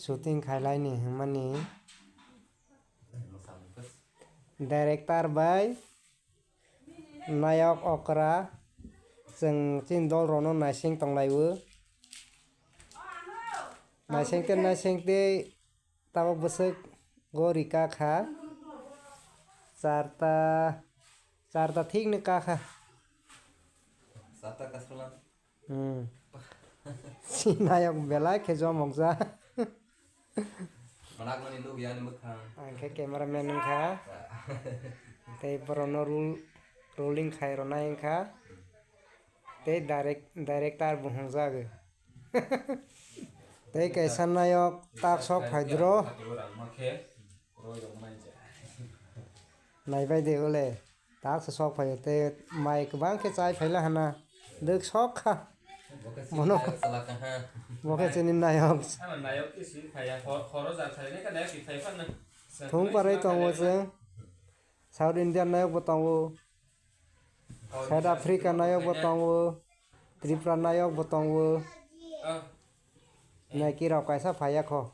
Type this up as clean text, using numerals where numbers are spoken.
shooting khailai ni mani director bai nayok okra jeng chin dol rono naising tonglaiwo naising te tabo bwsuk gorika kha charta thik ni kakha Sata kasula. Sinayok belai ke jomokja. Manak mani lu ya ni mukhang. Angke cameraman nungkha. Tei borono rolling khai rona engkha. Tei director buhungjagoi. Tei kaisa nayok tak sok phaidro. Naibai de ule. Tak sok phai tei mai kwbang khe chai phaila hana. Duk sok kha. Mono boke chini nayok. Thung parai tongo jeng. South Indian nayok bo tongo. South Africa nayok bo tongo. Tripura nayok bo tongo. Nai ki rok kaisa phaiya kho.